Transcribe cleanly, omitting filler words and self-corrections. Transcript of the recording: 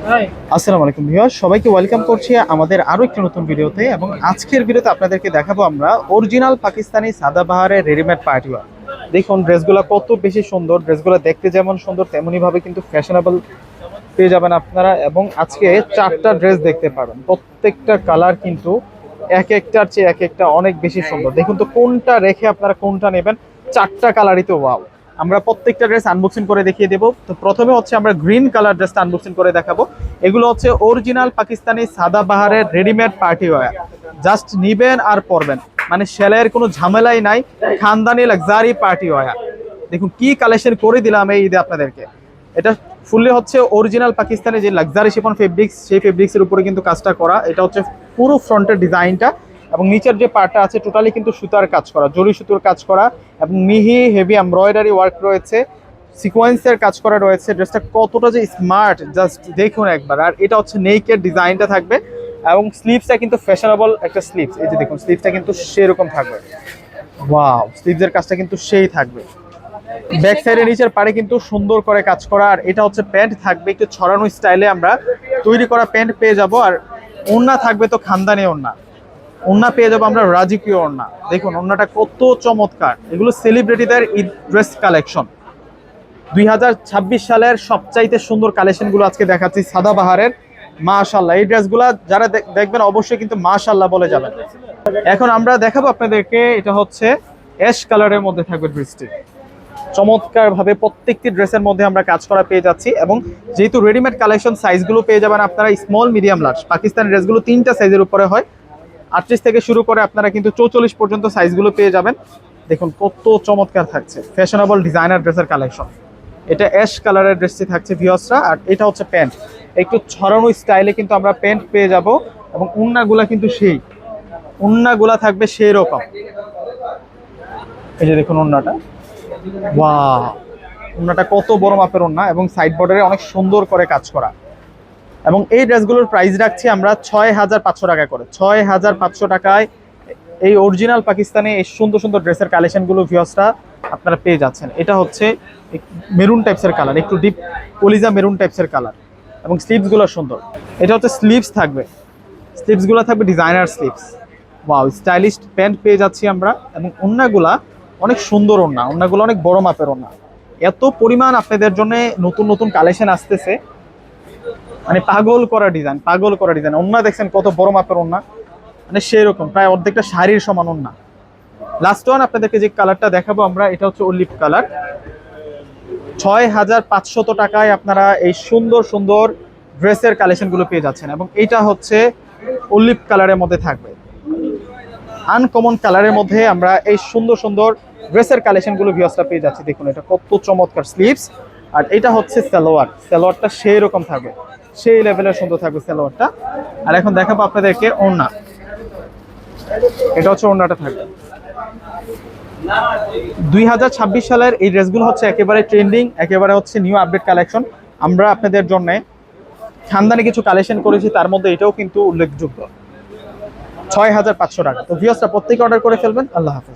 আসসালামু আলাইকুম ভিউয়ার্স, সবাইকে ওয়েলকাম করছি আমাদের আরো একটি নতুন ভিডিওতে। এবং আজকের ভিডিওতে আপনাদেরকে দেখাবো আমরা অরিজিনাল পাকিস্তানি সাদাবাহারের রেডিমেড পার্টিওয়ার। দেখুন ড্রেসগুলো কত বেশি সুন্দর, ড্রেসগুলো দেখতে যেমন সুন্দর তেমনি ভাবে কিন্তু ফ্যাশনেবল পেয়ে যাবেন আপনারা। এবং আজকে চারটা ড্রেস দেখতে পাবেন, প্রত্যেকটা কালার কিন্তু এক একটার চেয়ে এক একটা অনেক বেশি সুন্দর। দেখুন তো কোনটা রেখে আপনারা কোনটা নেবেন, চারটা কালারই তো ওয়াও। আমরা প্রত্যেকটা ড্রেস আনবক্সিং করে দেখিয়ে দেবো। তো প্রথমে হচ্ছে আমরা গ্রিন কালার ড্রেসটা আনবক্সিং করে দেখাবো। এগুলো হচ্ছে অরিজিনাল পাকিস্তানি সাদাবাহারের রেডিমেড পার্টি ওয়্যার। জাস্ট নিবেন আর পরবেন, মানে সেলাইয়ের কোনো ঝামেলাই নাই, খানদানি লাক্সারি পার্টি ওয়্যার। দেখুন কি কালেকশন করে দিলাম এই ঈদে আপনাদেরকে। এটা ফুললি হচ্ছে অরিজিনাল পাকিস্তানি যে লাক্সারি শিফন ফেব্রিক্স, সেই ফেব্রিক্সের উপরে কিন্তু কাজটা করা। এটা হচ্ছে পুরো ফ্রন্টের ডিজাইনটা, এবং নিচের যে পার্টটা আছে টোটালি কিন্তু সুতার কাজ করা, জরি সুতোর কাজ করা, এবং মিহি হেভি এমব্রয়ডারি ওয়ার্ক রয়েছে, সিকোয়েন্সের কাজ করা রয়েছে। ড্রেসটা কতটা যে স্মার্ট জাস্ট দেখুন একবার। আর এটা হচ্ছে নেকের ডিজাইনটা থাকবে, এবং স্লিভসটা কিন্তু ফ্যাশনেবল একটা স্লিভস। এই যে দেখুন স্লিভসটা কিন্তু সেরকম থাকবে, ওয়াও। স্লিভসের কাজটা কিন্তু সেই থাকবে। ব্যাক সাইডের নিচের পাড়ে কিন্তু সুন্দর করে কাজ করা। আর এটা হচ্ছে প্যান্ট থাকবে একটু ছড়ানো স্টাইলে আমরা তৈরি করা প্যান্ট পেয়ে যাব। আর ওড়না থাকবে তো খানদানি ওড়না, ওড়না পেয়ে যাবো আমরা রাজকীয় ওড়না। দেখুন ওড়নাটা কত চমৎকার। এগুলো সেলিব্রিটিদের ঈদ ড্রেস কালেকশন। 2026 সালের সবচাইতে সুন্দর কালেকশনগুলো আজকে দেখাচ্ছি সাদাবাহারের। মাশাআল্লাহ, এই ড্রেসগুলো যারা দেখবেন অবশ্যই কিন্তু মাশাআল্লাহ বলে যাবেন। এখন আমরা দেখাবো আপনাদেরকে, এটা হচ্ছে অ্যাশ কালারের মধ্যে থাকবে ড্রেসটি। চমৎকার ভাবে প্রত্যেকটি ড্রেসের মধ্যে আমরা কাজ করা পেয়ে যাচ্ছি। এবং যেহেতু রেডিমেড কালেকশন, সাইজগুলো পেয়ে যাবেন আপনারা স্মল, মিডিয়াম, লার্জ। পাকিস্তানি ড্রেসগুলো 3টা সাইজের উপরে হয়, 38 থেকে শুরু করে আপনারা কিন্তু 44 পর্যন্ত সাইজগুলো পেয়ে যাবেন। দেখুন কত চমৎকার থাকছে, ফ্যাশনেবল ডিজাইনার ড্রেসের কালেকশন। এটা অ্যাশ কালারের ড্রেসটি থাকছে ভিউয়ার্সরা। আর এটা হচ্ছে প্যান্ট, একটু ছড়ানো স্টাইলে কিন্তু আমরা প্যান্ট পেয়ে যাব। এবং ওড়নাগুলা কিন্তু সেই ওড়নাগুলা থাকবে সেই রকম। এই যে দেখুন ওড়নাটা, ওয়াও। ওড়নাটা কত বড় মাপের ওড়না, এবং সাইড বর্ডারে অনেক সুন্দর করে কাজ করা। এবং এই ড্রেসগুলোর প্রাইস রাখছি আমরা 6500 টাকা করে। 6500 টাকায় এই অরিজিনাল পাকিস্তানি এই সুন্দর সুন্দর ড্রেসের কালেকশনগুলো ভিউয়ার্সরা আপনারা পেয়ে যাচ্ছেন। এটা হচ্ছে মেরুন টাইপসের কালার, একটু ডিপ কলিজা মেরুন টাইপসের কালার, এবং স্লিভসগুলো সুন্দর। এটা হচ্ছে স্লিভস থাকবে, স্লিভসগুলো থাকবে designer sleeves. Wow, stylish pant পেয়ে যাচ্ছি আমরা। এবং ওড়নাগুলা অনেক সুন্দর ওড়না, ওড়নাগুলো অনেক বড় মাপের ওড়না। এত পরিমাণ আপনাদের জন্য নতুন নতুন কালেকশন আসতেছে, মানে পাগল করা ডিজাইন, পাগল করা ডিজাইন। ওড়না দেখছেন কত বড় মাপের ওড়না, মানে সেই রকম প্রায় অর্ধেকটা শাড়ির সমান ওড়না। লাস্ট ওয়ান আপনাদেরকে যে কালারটা দেখাবো আমরা, এটা হচ্ছে অলিভ কালার। 6500 টাকায় আপনারা এই সুন্দর সুন্দর ড্রেসের কালেকশনগুলো পেয়ে যাচ্ছেন। এবং এটা হচ্ছে অলিভ কালারের মধ্যে থাকবে, আনকমন কালারের মধ্যে আমরা এই সুন্দর সুন্দর ড্রেসের কালেকশনগুলো ভিউয়ার্সরা পেয়ে যাচ্ছি। দেখুন এটা কত চমৎকার স্লিভস। আর এটা হচ্ছে সালোয়ার, সালোয়ারটা সেই রকম থাকবে, সেই লেভেলের সুন্দর থাকবে সালোয়ারটা। আর এখন দেখাবো আপনাদেরকে ওড়না। এটা হচ্ছে ওড়নাটা থাকবে। 2026 সালের এই ড্রেসগুলো হচ্ছে একেবারে ট্রেন্ডিং, একেবারে হচ্ছে নিউ আপডেট কালেকশন। আমরা আপনাদের জন্য খানদানি কিছু কালেকশন করেছি, তার মধ্যে এটাও কিন্তু উল্লেখযোগ্য। 6500 টাকা। তো ভিউয়ার্সরা প্রত্যেকে অর্ডার করে ফেলবেন। আল্লাহ হাফেজ।